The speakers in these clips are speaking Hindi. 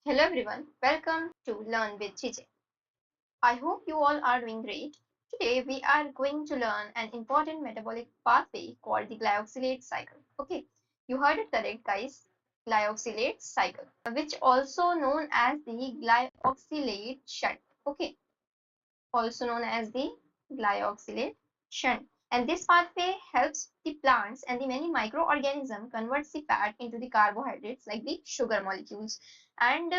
Hello everyone, welcome to Learn with GJ. I hope you all are doing great. Today we are going to learn an important metabolic pathway called the glyoxylate cycle. Okay, you heard it correct guys, glyoxylate cycle, which also known as the glyoxylate shunt. Okay, also known as the glyoxylate shunt. And this pathway helps the plants and the many microorganisms converts the fat into the carbohydrates like the sugar molecules. And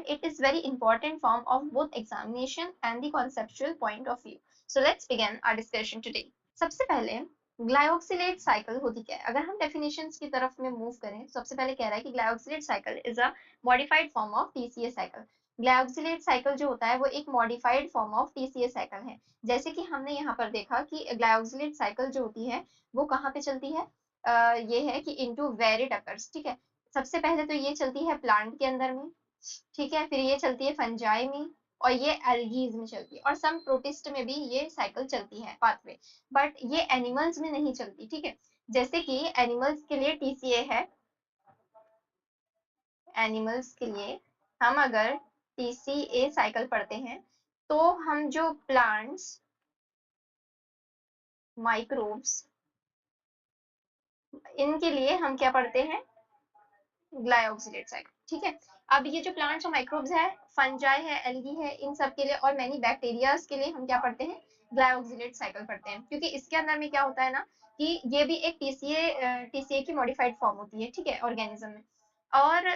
it is very important form of both examination and the conceptual point of view. So let's begin our discussion today. सबसे पहले ग्लायोक्सिलेट साइकिल होती क्या है? अगर हम डेफिनेशंस की तरफ में मूव करें, सबसे पहले कह रहा है कि glyoxylate cycle is a modified form of TCA cycle. Glyoxylate cycle जो होता है वो एक modified form of TCA cycle है। जैसे कि हमने यहाँ पर देखा कि ग्लायोक्सिलेट साइकिल जो होती है वो कहाँ पे चलती है, ये है कि इनटू वेरिड अकर्स। ठीक है, सबसे पहले तो ये चलती है प्लांट के अंदर में, ठीक है, फिर ये चलती है फंजाई में, और ये एल्गीज में चलती है, और सम प्रोटिस्ट में भी ये साइकिल चलती है पाथवे। बट ये एनिमल्स में नहीं चलती। ठीक है, जैसे कि एनिमल्स के लिए टीसीए है, एनिमल्स के लिए हम अगर टीसीए साइकिल पढ़ते हैं तो हम जो प्लांट्स, माइक्रोब्स, इनके लिए हम क्या पढ़ते हैं? ग्लायोक्सिलेट साइकिल। ठीक है, अब ये जो प्लांट्स और माइक्रोब्स है, फंजाई है, एल्गी है, इन सब के लिए और मैनी बैक्टीरियाज के लिए हम क्या पढ़ते हैं? ग्लायोक्सिलेट साइकिल पढ़ते हैं, क्योंकि इसके अंदर में क्या होता है ना कि ये भी एक टीसीए की मॉडिफाइड फॉर्म होती है। ठीक है, ऑर्गेनिज्म में। और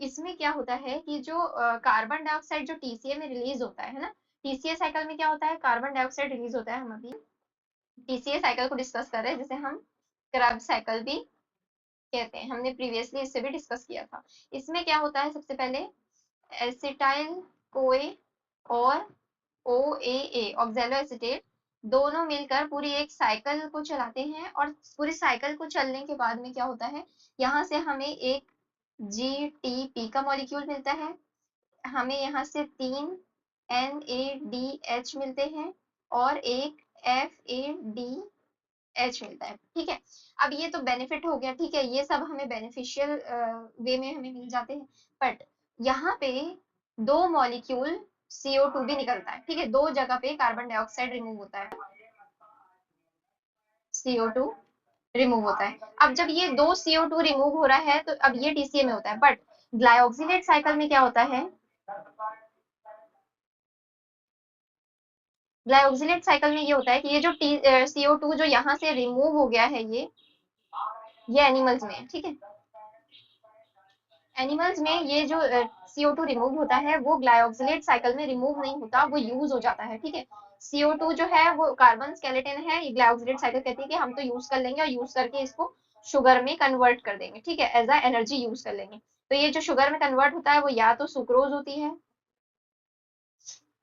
इसमें क्या होता है कि जो कार्बन डाइऑक्साइड जो टीसीए में रिलीज होता है ना, टीसीए साइकिल में क्या होता है? कार्बन डाइऑक्साइड रिलीज होता है। हम अभी टीसीए साइकिल को डिस्कस कर रहे हैं, जिसे हम क्रब साइकिल भी कहते हैं। हमने प्रीवियसली इससे भी डिस्कस किया था। इसमें क्या होता है? सबसे पहले एसिटाइल कोए और OAA, ऑक्सैलो एसिटेट, दोनों मिलकर पूरी एक साइकिल को चलाते हैं, और पूरी साइकिल को चलने के बाद में क्या होता है, यहाँ से हमें एक GTP का मॉलिक्यूल मिलता है, हमें यहाँ से 3 NADH मिलते हैं, और एक FADH मिलता है। ठीक है, अब ये तो बेनिफिट हो गया। ठीक है, ये सब हमें बेनिफिशियल वे में हमें मिल जाते हैं। बट यहाँ पे दो मॉलिक्यूल CO2 भी निकलता है। ठीक है, दो जगह पे कार्बन डाइऑक्साइड रिमूव होता है, CO2 रिमूव होता है। अब जब ये दो CO2 रिमूव हो रहा है तो अब ये टीसीए में होता है। बट ग्लायोक्सिलेट साइकिल में क्या होता है? ग्लायोक्सिलेट साइकिल में ये होता है कि ये जो CO2 जो यहाँ से रिमूव हो गया है, ये एनिमल्स में, ठीक है, एनिमल्स में ये जो CO2 रिमूव होता है वो ग्लायोक्सिलेट साइकिल में रिमूव नहीं होता, वो यूज हो जाता है। ठीक है, CO2 जो है वो कार्बन स्केलेटन है, ये ग्लायोक्सिलेट साइकिल कहती है कि हम तो यूज कर लेंगे और यूज करके इसको शुगर में कन्वर्ट कर देंगे। ठीक है, एज अ एनर्जी यूज कर लेंगे। तो ये जो शुगर में कन्वर्ट होता है वो या तो सुक्रोज होती है,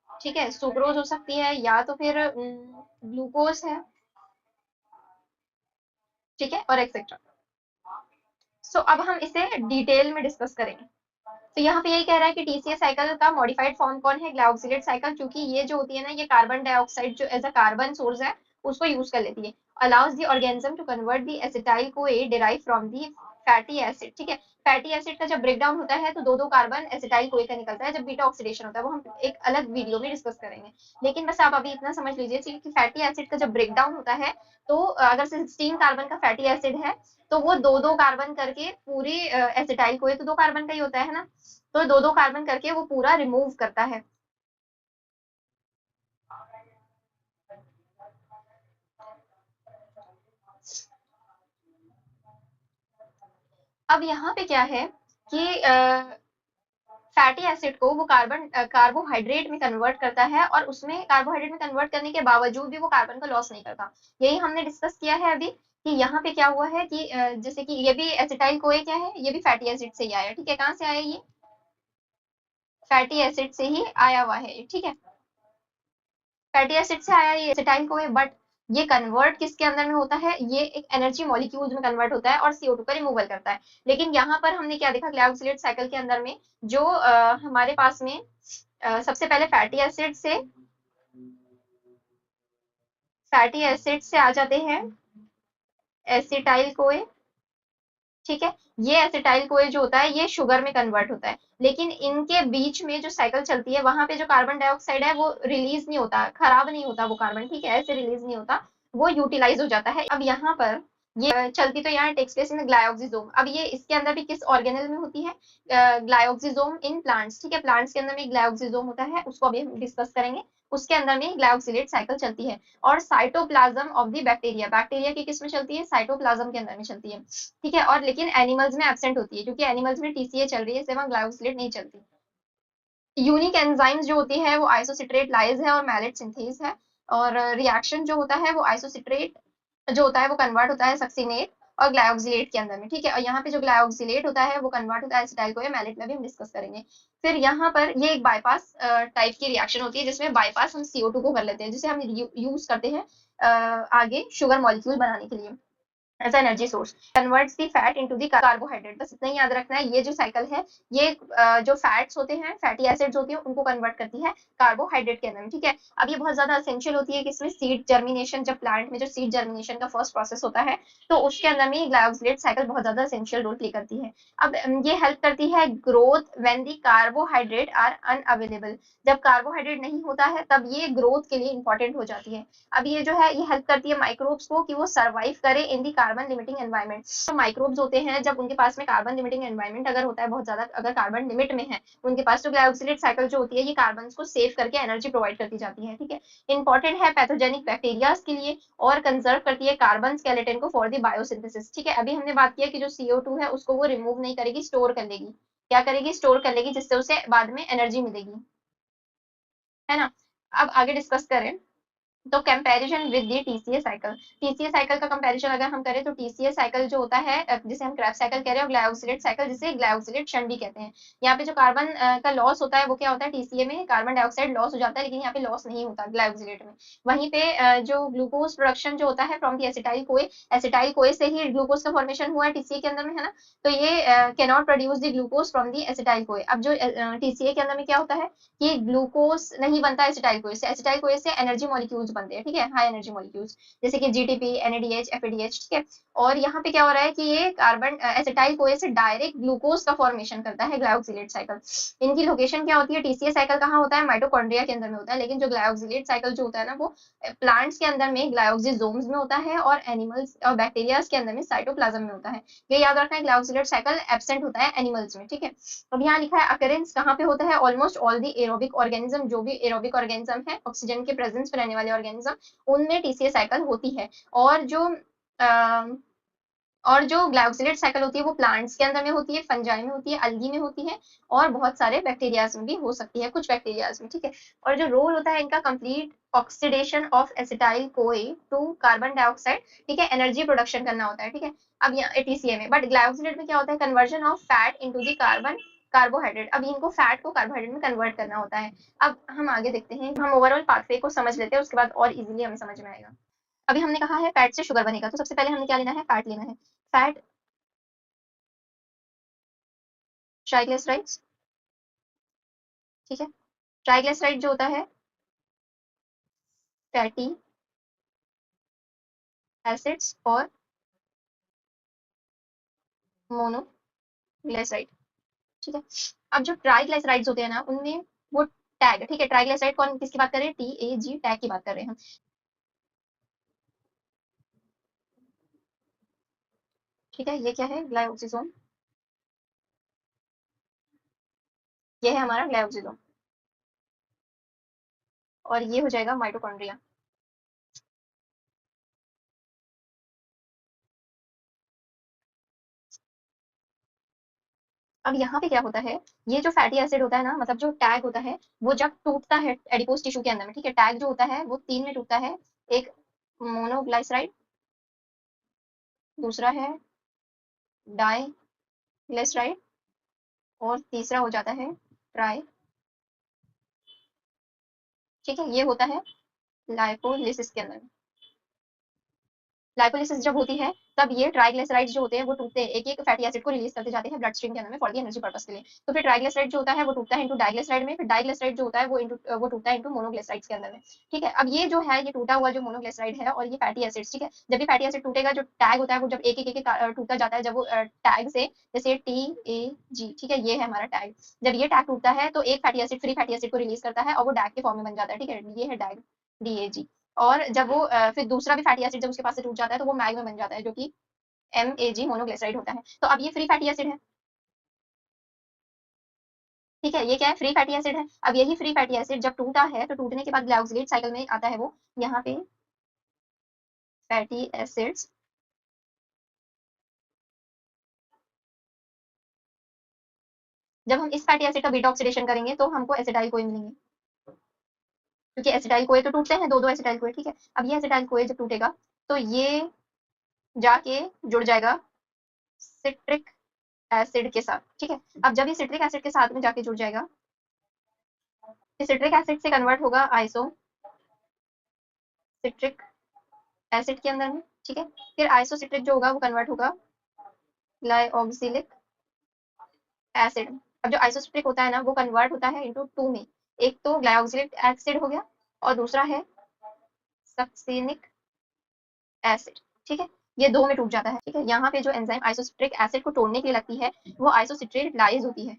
ठीक है, सुक्रोज हो सकती है, या तो फिर ग्लूकोज है, ठीक है, और एक्सेट्रा। सो अब हम इसे डिटेल में डिस्कस करेंगे। तो यहाँ पे यही कह रहा है कि टीसीए साइकिल का मॉडिफाइड फॉर्म कौन है? ग्लायोक्सिलेट साइकिल, क्योंकि ये जो होती है ना, ये कार्बन डाइऑक्साइड जो एज अ कार्बन सोर्स है उसको यूज कर लेती है। Allows the organism to convert the acetyl CoA derive from the fatty acid. ठीक है, फैटी एसिड का जब ब्रेक डाउन होता है तो दो दो कार्बन एसिटाइल कोए का निकलता है। जब बीटा ऑक्सीडेशन होता है वो हम एक अलग वीडियो में डिस्कस करेंगे, लेकिन बस आप अभी इतना समझ लीजिए कि फैटी एसिड का जब ब्रेक डाउन होता है तो अगर 16 कार्बन का फैटी एसिड है तो वो दो दो कार्बन करके पूरी एसिटाइल कोए तो दो कार्बन का ही होता है ना, तो दो दो कार्बन करके वो पूरा रिमूव करता है। अब यहाँ पे क्या है कि फैटी एसिड को वो कार्बोहाइड्रेट में कन्वर्ट करता है, और उसमें कार्बोहाइड्रेट में कन्वर्ट करने के बावजूद भी वो कार्बन का लॉस नहीं करता। यही हमने डिस्कस किया है अभी कि यहाँ पे क्या हुआ है कि जैसे कि ये भी एसिटाइल कोए क्या है, ये भी फैटी एसिड से ही आया। ठीक है, कहाँ से आया? ये फैटी एसिड से ही आया हुआ है। ठीक है, फैटी एसिड से आया ये एसिटाइल को है। बट ये कन्वर्ट किसके अंदर में होता है? ये एक एनर्जी मॉलिक्यूल्स में कन्वर्ट होता है और CO2 का रिमूवल करता है। लेकिन यहाँ पर हमने क्या देखा? ग्लायोक्सिलेट साइकिल के अंदर में जो हमारे पास में सबसे पहले फैटी एसिड से आ जाते हैं एसिटाइल कोए, ठीक है। ये एसिटाइल कोए जो होता है ये शुगर में कन्वर्ट होता है, लेकिन इनके बीच में जो साइकिल चलती है वहां पे जो कार्बन डाइऑक्साइड है वो रिलीज नहीं होता, खराब नहीं होता वो कार्बन, ठीक है, ऐसे रिलीज नहीं होता, वो यूटिलाइज हो जाता है। अब यहाँ पर ये चलती तो यहाँ टेक्स प्लेस इन ग्लाइऑक्सिजोम। अब ये इसके अंदर भी किस ऑर्गेनल में होती है? ग्लाइऑक्सिजोम इन प्लांट्स, ठीक है, प्लांट्स के अंदर में ग्लाइऑक्सिजोम होता है, उसको अभी हम डिस्कस करेंगे। उसके अंदर में ग्लाइऑक्सिलेट साइकिल चलती है। और cytoplasm of the bacteria, bacteria की किस में चलती है? साइटोप्लाज्म के अंदर में चलती है, ठीक है। और लेकिन एनिमल्स में एब्सेंट होती है, क्योंकि एनिमल्स में टीसीए चल रही है, इसलिए वहां ग्लाइकोसिलेट नहीं चलती। यूनिक एंजाइम्स जो होती है वो आइसोसिट्रेट लाइज है और मैलेट सिंथेज है। और रिएक्शन जो होता है वो आइसोसिट्रेट जो होता है वो कन्वर्ट होता है सक्सिनेट और ग्लाइऑक्सिलेट के अंदर में, ठीक है। और यहाँ पे जो ग्लाइऑक्सिलेट होता है वो कन्वर्ट होता है एसिटाइल को, मैलेट में भी हम डिस्कस करेंगे। फिर यहाँ पर ये एक बाईपास टाइप की रिएक्शन होती है, जिसमें बाईपास हम CO2 को कर लेते हैं, जिसे हम यूज करते हैं आगे शुगर मॉलिक्यूल बनाने के लिए as energy source. Converts the fat into the carbohydrate, बस इतना ही याद रखना है। ये जो साइकिल है ये जो फैट्स होते हैं, फैटी एसिड्स होती है, उनको कन्वर्ट करती है कार्बोहाइड्रेट के अंदर में, ठीक है। अब ये बहुत ज्यादा एसेंशियल होती है कि इसमें सीड जर्मिनेशन, जब प्लांट में जो सीड जर्मिनेशन का फर्स्ट प्रोसेस होता है तो उसके अंदर में ग्लाइकोसिलेट साइकिल बहुत ज्यादा एसेंशियल रोल प्ले करती है। अब ये हेल्प करती है growth when the carbohydrate are unavailable, जब कार्बोहाइड्रेट नहीं होता है तब ये ग्रोथ के लिए इंपॉर्टेंट हो जाती है। अब ये जो है ये हेल्प करती है माइक्रोब्स को कि वो सर्वाइव करे इन दी कार्बन लिमिटिंग एनवायरनमेंट। तो माइक्रोब्स होते हैं जब उनके पास में कार्बन लिमिटिंग एनवायरनमेंट अगर होता है बहुत ज्यादा, अगर कार्बन लिमिट में है उनके पास, तो ग्लाइकोसिलेट साइकिल जो होती है ये कार्बन को सेव करके एनर्जी प्रोवाइड करती जाती है, ठीक है। इंपॉर्टेंट है पैथोजेनिक बैक्टीरियाज के लिए, और कंजर्व करती है कार्बन स्केलेटन को फॉर द बायोसिंथेसिस, ठीक है। अभी हमने बात किया कि जो CO2 है उसको वो रिमूव नहीं करेगी, स्टोर कर लेगी। क्या करेगी? स्टोर कर लेगी, जिससे उसे बाद में एनर्जी मिलेगी, है ना। अब आगे डिस्कस करें तो comparison with the TCA cycle. TCA cycle का कंपैरिजन अगर हम करें तो टीसीए साइकिल जो होता है जिसे हम क्रैब साइकिल कह रहे हैं, और ग्लाइकोसिलेट साइकिल जिसे ग्लाइकोसिलेट क्षण भी कहते हैं। यहाँ पे जो कार्बन का लॉस होता है वो क्या होता है? टीसीए में कार्बन डाइऑक्साइड लॉस हो जाता है, लेकिन यहाँ पे लॉस नहीं होता ग्लाइकोसिलेट में। वहीं पे जो ग्लूकोज प्रोडक्शन जो होता है from the acetyl CoA, acetyl CoA से ही ग्लूकोज का फॉर्मेशन हुआ है टीसीए के अंदर में, है ना। तो ये can not produce the glucose from the acetyl CoA. अब जो टीसीए के अंदर में क्या होता है कि ग्लूकोज नहीं बनता एसिटाइल कोए से, एसिटाइल कोए से एनर्जी मॉलिक्यूल्स बनते हैं, ठीक है, हाई एनर्जी मॉलिक्यूल्स, जैसे कि जीटीपी, एनएडीएच, एफएडीएच, ठीक है। और यहाँ पे क्या हो रहा है कि ये कार्बन एसिटाइल कोए से डायरेक्ट ग्लूकोज का फॉर्मेशन करता है ग्लाइकोसिलेट साइकिल। इनकी लोकेशन क्या होती है? टीसीए साइकिल कहाँ होता है? माइटोकॉन्ड्रिया के अंदर में होता है, लेकिन जो ग्लाइकोसिलेट साइकिल जो होता है ना वो प्लांट्स के अंदर में ग्लाइकोसिसोम्स में होता है, और एनिमल्स और बैक्टीरियाज के अंदर में साइटोप्लाज्म में होता है। ये याद रखना है, ग्लाइकोसिलेट साइकिल एब्सेंट होता है एनिमल्स में, ठीक है। अब यहाँ लिखा है अकरेंस कहाँ पे होता है? Almost all the aerobic organism, जो भी एरोबिक ऑर्गेनिज्म है, ऑक्सीजन के प्रेजेंस में रहने वाले ऑर्गेनिज्म, उनमें टीसीए साइकिल होती है। और जो और जो ग्लाइकोसिलेट साइकिल होती है वो प्लांट्स के अंदर में होती है, फंजाई में होती है, अल्गी में होती है, और बहुत सारे बैक्टीरियाज में भी हो सकती है, कुछ बैक्टीरियाज में, ठीक है। और जो रोल होता है इनका, complete oxidation of acetyl CoA to carbon dioxide, ठीक है, एनर्जी प्रोडक्शन करना होता है, ठीक है। अब यहाँ टीसीए में, बट ग्लाइकोसिलेट में क्या होता है? Conversion of fat into the carbon carbohydrate. अब इनको फैट को कार्बोहाइड्रेट में कन्वर्ट करना होता है। अब हम आगे देखते हैं, हम ओवरऑल पाथवे को समझ लेते हैं, उसके बाद और इजीली हमें समझ में आएगा। अभी हमने कहा है फैट से शुगर बनेगा, तो सबसे पहले हमें क्या लेना है? फैट लेना है। फैट ट्राइग्लिसराइड्स, ठीक है। ट्राइग्लिसराइड जो होता है फैटी एसिड्स और मोनोग्लिसराइड, ठीक है। अब जो ट्राइग्लिसराइड्स होते हैं ना उनमें वो टैग, ठीक है, ट्राइग्लिसराइड कौन किसकी बात कर रहे हैं? TAG टैग की बात कर रहे हैं हम, ठीक है। ये क्या है? ग्लाइकोसिसोम, ये है हमारा ग्लाइकोसिसोम, और ये हो जाएगा माइटोकॉन्ड्रिया। अब यहाँ पे क्या होता है? ये जो फैटी एसिड होता है ना, मतलब जो टैग होता है वो जब टूटता है एडिपोज टिश्यू के अंदर में, ठीक है, टैग जो होता है वो तीन में टूटता है। एक मोनोग्लाइसराइड, दूसरा है डाइग्लिसराइड, और तीसरा हो जाता है ट्राई, ठीक है। ये होता है लाइपोलिसिस के अंदर, ग्लाइकोलिसिस जब होती है तब ये ट्राइग्लिसराइड्स जो होते हैं वो टूटते हैं, एक एक फैटी एसिड को रिलीज करते जाते हैं ब्लड स्ट्रीम के अंदर में फॉर द एनर्जी पर्पस के लिए। तो फिर ट्राइग्लिसराइड जो होता है वो टूटता है इनटू डाइग्लिसराइड में, फिर डाइग्लिसराइड जो होता है वो टूटता है इनटू मोनोग्लिसराइड्स के अंदर में। ठीक है, अब ये जो है ये टूटा हुआ जो मोनोग्लिसराइड है और ये फैटी एसिड्स, ठीक है, जब भी फैटी एसिड टूटेगा जो टैग होता है वो जब एक टूटता जाता है, जब वो टैग से जैसे TAG, ठीक है, ये है हमारा टैग, जब ये टैग टूटता है तो एक fatty acid free fatty acid को रिलीज करता है और वो डैग के फॉर्म में बन जाता है। ठीक है, ये है डैग DAG। और जब वो फिर दूसरा भी फैटी एसिड जब उसके पास से टूट जाता है तो वो मैग में बन जाता है जो कि MAG मोनोग्लिसराइड होता है। तो अब ये फ्री फैटी एसिड है। ठीक है, ये क्या है, फ्री फैटी एसिड है। अब यही फ्री फैटी एसिड जब टूटा है तो टूटने के बाद ग्लाइकोसिलेट साइकिल में आता है वो, यहाँ पे फैटी एसिड्स जब हम इस फैटी एसिड का बीटा ऑक्सीडेशन करेंगे तो हमको एसिटाइल कोए मिलेंगे, क्योंकि एसिटाइल कोए तो टूटते हैं, दो दो एसिटाइल कोए। ठीक है, अब ये एसिटाइल कोए जब टूटेगा तो ये जाके जुड़ जाएगा सिट्रिक एसिड के साथ। ठीक है, अब जब ये सिट्रिक एसिड के साथ में जाके जुड़ जाएगा, इस सिट्रिक एसिड से कन्वर्ट होगा आइसो सिट्रिक एसिड के अंदर में। ठीक है, फिर आइसोसिट्रिक जो होगा वो कन्वर्ट होगा ग्लाइऑक्सिलिक एसिड। अब जो आइसोसिट्रिक होता है ना वो कन्वर्ट होता है इनटू टू में, एक तो ग्लाइऑक्सिलिक एसिड हो गया और दूसरा है सक्सिनिक एसिड। ठीक है, ये दो में टूट जाता है। ठीक है, यहाँ पे जो एंजाइम आइसोसिट्रिक एसिड को तोड़ने के लिए लगती है वो आइसोसिट्रेट लाइज होती है।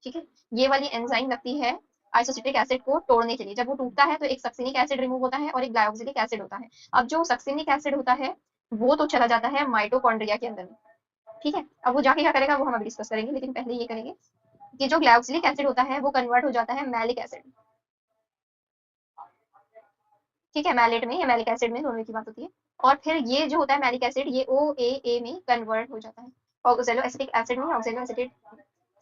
ठीक है, ये वाली एंजाइम लगती है आइसोसिट्रिक एसिड को तोड़ने के लिए। जब वो टूटता है तो एक सक्सिनिक एसिड रिमूव होता है और एक ग्लाइऑक्सिलिक एसिड होता है। अब जो सक्सिनिक एसिड होता है वो तो चला जाता है माइटोकॉन्ड्रिया के अंदर में। ठीक है, अब वो जाके क्या करेगा वो हम अभी डिस्कस करेंगे, लेकिन पहले ये करेंगे कि जो ग्लाइऑक्सिलिक एसिड होता है वो कन्वर्ट हो जाता है मैलिक एसिड। ठीक है, मैलेट में या मैलिक एसिड में, दोनों की बात होती है। और फिर ये जो होता है मैलिक एसिड ये OAA में कन्वर्ट हो जाता है ऑक्सैलो एसिटिक एसिड में, ऑक्सैलो एसिटेट।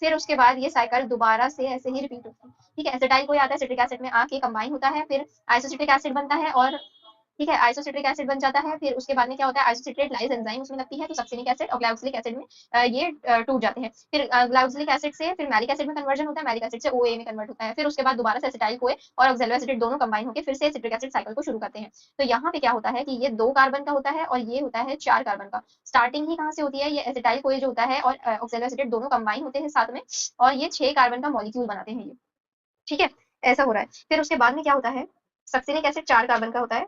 फिर उसके बाद ये साइकिल दोबारा से ऐसे ही रिपीट होती है। ठीक है, एसिटाइल कोई आता है सिट्रिक एसिड में आके कंबाइन होता है, फिर आइसोसिट्रिक एसिड बनता है और ठीक है, आइसोसिट्रिक एसिड बन जाता है। फिर उसके बाद में क्या होता है, आइसोसिट्रेट लाइज एंजाइम उसमें लगती है तो सक्सिनिक एसिड और ग्लाइकोसिलिक एसिड में ये टूट जाते हैं। फिर ग्लाइकोसिलिक एसिड से फिर मैलिक एसिड में कन्वर्जन होता है, मैलिक एसिड से OA में कन्वर्ट होता है। फिर उसके बाद दोबारा से एसिटाइल कोए और ऑक्सैलो एसिटेट दोनों कंबाइन होकर फिर से सिट्रिक एसिड साइकिल को शुरू करते हैं। तो यहाँ पे क्या होता है कि ये 2 कार्बन का होता है और ये होता है 4 कार्बन का। स्टार्टिंग ही कहाँ से होती है, ये एसिटाइल कोए जो होता है और ऑक्सैलो एसिटेट दोनों कंबाइन होते हैं साथ में और ये 6 कार्बन का मॉलिक्यूल बनाते हैं ये। ठीक है, ऐसा हो रहा है। फिर उसके बाद में क्या होता है, सक्सिनिक एसिड 4 कार्बन का होता है।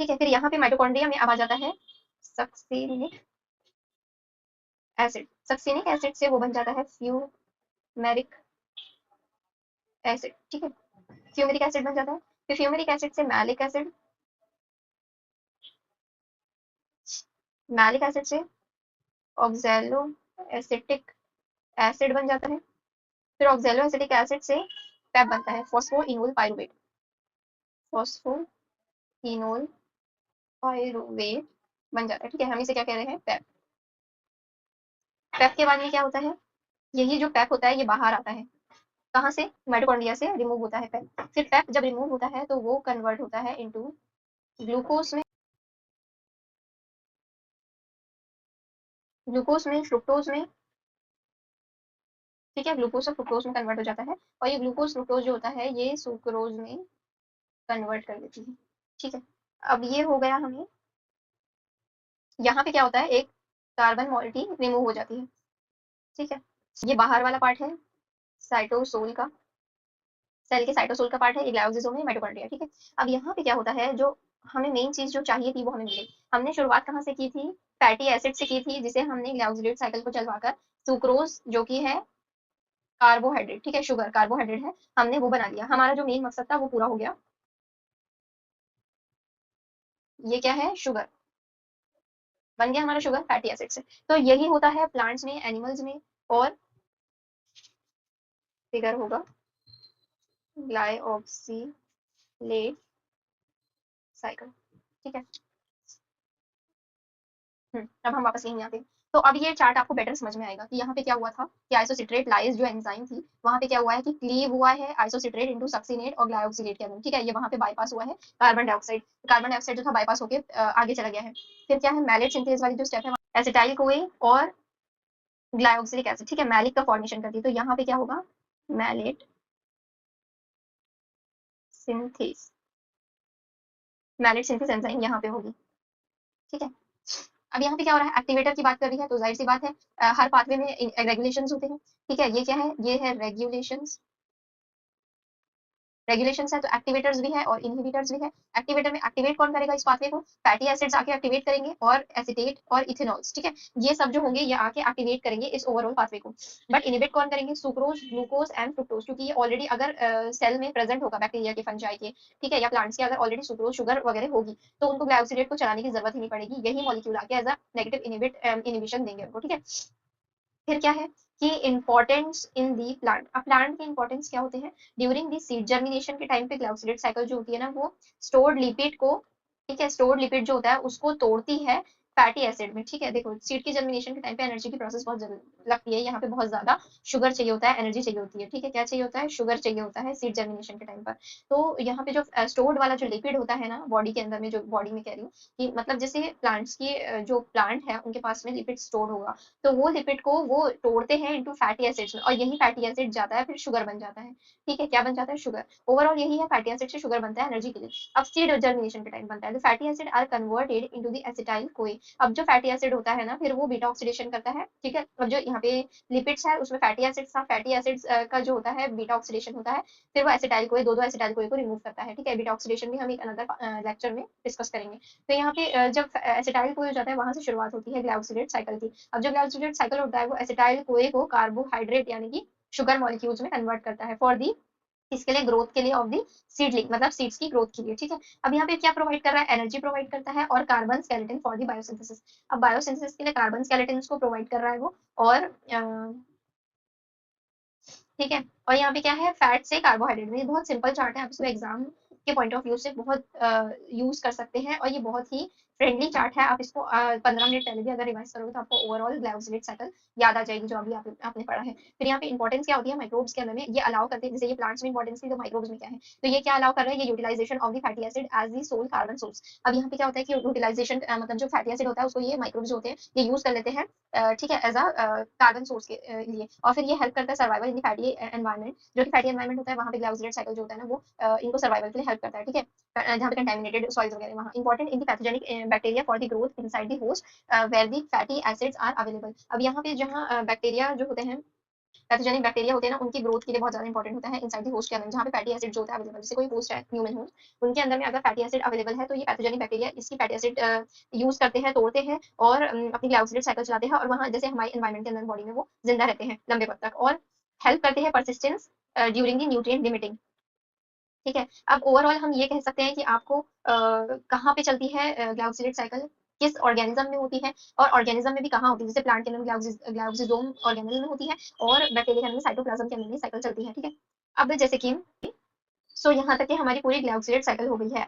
ठीक है, फिर यहाँ पे माइटोकॉन्ड्रिया में अब आ जाता है सक्सिनिक एसिड। सक्सिनिक एसिड से वो बन जाता है फ्यूमेरिक एसिड। ठीक है, फ्यूमेरिक एसिड बन जाता है। फिर फ्यूमेरिक एसिड से मैलिक एसिड, मैलिक एसिड से ऑक्सैलो एसिटिक एसिड बन जाता है। फिर ऑक्सैलो एसिटिक एसिड से पैप बनता है, फॉस्फोइनोल पाइरुवेट, फॉस्फोइनोल पाइरुवेट बन जाता है। ठीक है, हम इसे क्या कह रहे हैं, पैप। पैप के बाद में क्या होता है, यही जो पैप होता है ये बाहर आता है, कहाँ से, माइटोकॉन्ड्रिया से रिमूव होता है पैप। फिर पैप जब रिमूव होता है तो वो कन्वर्ट होता है इनटू ग्लूकोज में, ग्लूकोज में, फ्रुक्टोज में। ठीक है, ग्लूकोज और फ्रुक्टोज में कन्वर्ट हो जाता है और ये ग्लूकोज फ्रुक्टोज जो होता है ये सुक्रोज में कन्वर्ट कर देती है। ठीक है, अब ये हो गया हमें, यहाँ पे क्या होता है, एक कार्बन मॉलिटी रिमूव हो जाती है। ठीक है, ये बाहर वाला पार्ट है साइटोसोल का, सेल के साइटोसोल का पार्ट है, ये ग्लाइकोलाइसिस में माइटोकॉन्ड्रिया। ठीक है, अब यहाँ पे क्या होता है, जो हमें मेन चीज जो चाहिए थी वो हमें मिली। हमने शुरुआत कहाँ से की थी, फैटी एसिड से की थी, जिसे हमने ग्लाइकोलाइसिस साइकिल को चलवाकर सुक्रोज जो कि है कार्बोहाइड्रेट, ठीक है, शुगर कार्बोहाइड्रेट है, हमने वो बना लिया। हमारा जो मेन मकसद था वो पूरा हो गया। ये क्या है, शुगर बन गया हमारा, शुगर फैटी एसिड से। तो यही होता है प्लांट्स में, एनिमल्स में। और फिगर होगा ग्लाइऑक्सिलेट साइकिल। ठीक है, अब हम वापस यहीं आते हैं। तो अब ये चार्ट आपको बेटर समझ में आएगा कि यहाँ पे क्या हुआ था कि आइसोसिट्रेट लाइज जो एंजाइम थी वहां पे क्या हुआ है कि क्लीव हुआ है आइसोसिट्रेट इनटू सक्सिनेट और ग्लाइऑक्सिलेट के अंदर। ठीक है, ये वहां पे बाईपास हुआ है कार्बन डाइऑक्साइड, कार्बन डाइऑक्साइड जो था बाईपास होके आगे चला गया है। फिर क्या है, मैलेट सिंथेज वाली जो स्टेप है, एसिटाइल कोए और ग्लाइऑक्सिलिक एसिड, ठीक है, मैलिक का फॉर्मेशन करती है। तो यहाँ पे क्या होगा, malate synthase, malate synthase enzyme यहाँ पे होगी, ठीक है। अब यहाँ पे क्या हो रहा है, एक्टिवेटर की बात कर रही है तो जाहिर सी बात है हर पाथवे में रेगुलेशंस होते हैं, ठीक है। ये क्या है, ये है रेगुलेशंस, रेगुलेशंस है तो एक्टिवेटर्स भी है और इनहिबिटर्स भी है। एक्टिवेटर में एक्टिवेट कौन करेगा इस पाथवे को, फैटी एसिड्स आके एक्टिवेट करेंगे और एसिटेट और इथेनॉल्स, ठीक है। ये सब जो होंगे ये आके एक्टिवेट करेंगे इस ओवरऑल पाथवे को। बट इनहिबिट कौन करेंगे, सुक्रोज, ग्लूकोज एंड फ्रुक्टोज, क्योंकि ये ऑलरेडी अगर सेल में प्रेजेंट होगा बैक्टीरिया के, फंजाई के, ठीक है, या प्लांट्स के, अगर ऑलरेडी सुक्रोज शुगर वगैरह होगी तो उनको ग्लाइकोसिलेट को चलाने की जरूरत ही नहीं पड़ेगी, यही मॉलिक्यूल आके एज अ नेगेटिव इनहिबिशन देंगे उनको, ठीक है। फिर क्या है कि इंपॉर्टेंस इन दी प्लांट, अब प्लांट के इंपॉर्टेंस क्या होते हैं, ड्यूरिंग दी सीड जर्मिनेशन के टाइम पे ग्लाइकोसिलेट साइकिल जो होती है ना वो स्टोर्ड लिपिड को, ठीक है, स्टोर्ड लिपिड जो होता है उसको तोड़ती है फैटी एसिड में, ठीक है। देखो सीड की जर्मिनेशन के टाइम पे एनर्जी की प्रोसेस बहुत लगती है, यहाँ पे बहुत ज्यादा शुगर चाहिए होता है, एनर्जी चाहिए होती है, ठीक है। क्या चाहिए होता है, शुगर चाहिए होता है सीड जर्मिनेशन के टाइम पर। तो यहाँ पे जो स्टोर्ड वाला जो लिपिड होता है ना बॉडी के अंदर में, जो बॉडी में कह रही हूँ कि मतलब जैसे प्लांट्स की जो प्लांट है उनके पास में लिपिड स्टोर होगा, तो वो लिपिड को वो तोड़ते हैं इनटू फैटी एसिड्स में और यही फैटी एसिड जाता है फिर शुगर बन जाता है, ठीक है। क्या बन जाता है, शुगर। ओवरऑल यही है, फैटी एसिड से शुगर बनता है एनर्जी के लिए। अब सीड जर्मिनेशन के टाइम बनता है, तो fatty acid are converted into the acetyl CoA. अब जो फैटी एसिड होता है ना फिर वो बीटा ऑक्सीडेशन करता है, ठीक है। अब जो यहाँ पे लिपिड्स है उसमें फैटी एसिड्स था, फैटी एसिड्स का जो होता है बीटा ऑक्सीडेशन होता है, फिर वो एसिटाइल कोए, दो एसिटाइल कोए को रिमूव करता है, ठीक है। बीटा ऑक्सीडेशन भी हम एक अनदर लेक्चर में डिस्कस करेंगे। तो यहाँ पे जब एसिटाइल कोए हो जाता है वहां से शुरुआत होती है ग्लाइकोसिलेट साइकिल की। अब जो ग्लाइकोसिलेट साइकिल होता है वो एसिटाइल कोए को कार्बोहाइड्रेट यानी कि शुगर मॉलिक्यूल्स में कन्वर्ट करता है फॉर दी, इसके लिए ग्रोथ के लिए ऑफ दी सीडलिंग, मतलब सीड्स की ग्रोथ के लिए, ठीक है। अब यहाँ पे क्या प्रोवाइड कर रहा है, एनर्जी प्रोवाइड करता है और carbon skeleton for the biosynthesis. अब बायोसिंथेसिस के लिए कार्बन स्केलेटन को प्रोवाइड कर रहा है वो, और ठीक है। और यहाँ पे क्या है, फैट से कार्बोहाइड्रेट में, बहुत सिंपल चार्ट है, आप इसको एग्जाम के पॉइंट ऑफ व्यू से बहुत यूज कर सकते हैं और ये बहुत ही फ्रेंडली चार्ट है। आप इसको 15 मिनट पहले भी अगर रिवाइज करोगे तो आपको ओवरऑल ग्लाइकोसिलेट साइकिल याद आ जाएगी जो अभी आपने पढ़ा है। फिर यहाँ पे इंपॉर्टेंस क्या होती है माइक्रोब्स के अंदर में, ये अलाउ करते हैं, जैसे ये प्लांट्स में इंपॉर्टेंस थी तो माइक्रोब्स में क्या है, तो ये क्या अलाउ कर रहे हैं, ये utilisation of the fatty acid as the sole carbon source. अब यहाँ पे क्या होता है कि यूटिलाइजेशन मतलब जो फैटी एसिड होता है उसको ये माइक्रोब्स होते हैं ये यूज कर लेते हैं, ठीक है, एज अ कार्बन सोर्स के लिए, और फिर ये हेल्प करता है survival in the fatty environment. जो कि फैटी एनवायरमेंट होता है वहाँ पे ग्लाइकोसिलेट साइकिल जो होता है ना वो इनको सर्वाइवल के लिए हेल्प करता है, ठीक है। जहाँ पे कंटेमिनेटेड सॉइल्स वगैरह वहाँ important in the pathogenic bacteria for the growth inside the host where the fatty acids are available. अब यहाँ पे जहाँ बैक्टीरिया जो होते हैं, पैथोजेनिक बैक्टीरिया होते हैं ना उनकी ग्रोथ के लिए बहुत ज्यादा इंपॉर्टेंट होता है इनसाइड द होस्ट के अंदर, जहाँ पे फैटी एसिड जो होता है अवेलेबल, जैसे कोई होस्ट है ह्यूमन होस्ट, उनके अंदर में अगर फैटी एसिड अवेलेबल है तो ये पैथोजेनिक बैक्टीरिया इसकी फैटी एसिड यूज करते हैं, तोड़ते हैं और अपनी ग्लाइकोसिलेट साइकिल चलाते हैं, और वहाँ जैसे हमारे एनवायरमेंट के अंदर बॉडी में वो जिंदा रहते हैं लंबे वक्त तक और हेल्प करते हैं persistence during the nutrient limiting, ठीक है। अब ओवरऑल हम ये कह सकते हैं कि आपको कहाँ पे चलती है ग्लाइकोसिलेट साइकिल, किस ऑर्गेनिज्म में होती है, और ऑर्गेनिज्म में भी कहाँ होती है, जैसे प्लांट के अंदर ग्लाइकोसिजोम ऑर्गेनिज्म में होती है और बैक्टीरिया के अंदर साइटोप्लाज्म के अंदर में साइकिल चलती है, ठीक है। अब जैसे कि सो यहाँ तक कि हमारी पूरी ग्लाइकोसिलेट साइकिल हो गई है।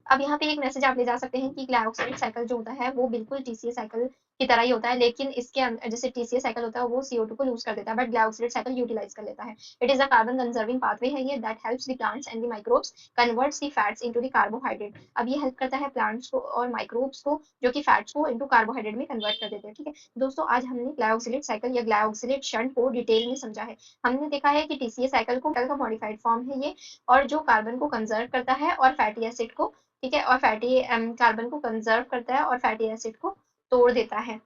अब यहाँ पे एक मैसेज आप ले जा सकते हैं कि ग्लाइकोसिलेट साइकिल जो होता है वो बिल्कुल टीसीए साइकिल की तरह ही होता है, लेकिन इसके अंदर जैसे टीसीए साइकिल होता है वो CO2 को लूज कर देता है, बट ग्लाइकोसिलेट साइकिल यूटिलाइज कर लेता है। It is a carbon conserving pathway है ये, that helps the plants and the microbes converts the fats into the carbohydrate. अब ये हेल्प करता है प्लांट्स को और माइक्रोब्स को जो कि फैट्स को इनटू कार्बोहाइड्रेट में कन्वर्ट कर देते हैं, ठीक है। दोस्तों आज हमने ग्लाइकोसिलेट साइकिल या ग्लाइकोसिलेट शंट को डिटेल में समझा है। हमने देखा है कि टीसीए साइकिल का मॉडिफाइड फॉर्म है ये, और जो कार्बन को कंजर्व करता है और फैटी एसिड को, ठीक है, और फैटी कार्बन को कंजर्व करता है और फैटी एसिड को तोड़ देता है,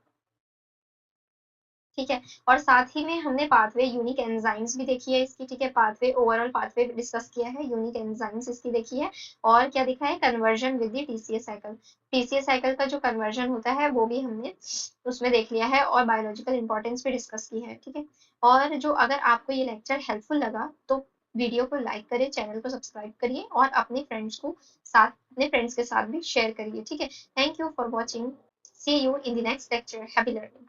ठीक है। और साथ ही में हमने पाथवे यूनिक एंजाइम्स भी देखी है इसकी, ठीक है, पाथवे ओवरऑल पाथवे डिस्कस किया है, यूनिक एंजाइम्स इसकी देखी है, और क्या देखा है, conversion with the TCA cycle, TCA cycle का जो कन्वर्जन होता है वो भी हमने उसमें देख लिया है, और बायोलॉजिकल इंपॉर्टेंस भी डिस्कस की है, ठीक है। और जो अगर आपको ये लेक्चर हेल्पफुल लगा तो वीडियो को लाइक करिए, चैनल को सब्सक्राइब करिए और अपने फ्रेंड्स के साथ भी शेयर करिए, ठीक है। Thank you for watching, see you in the next lecture, happy learning.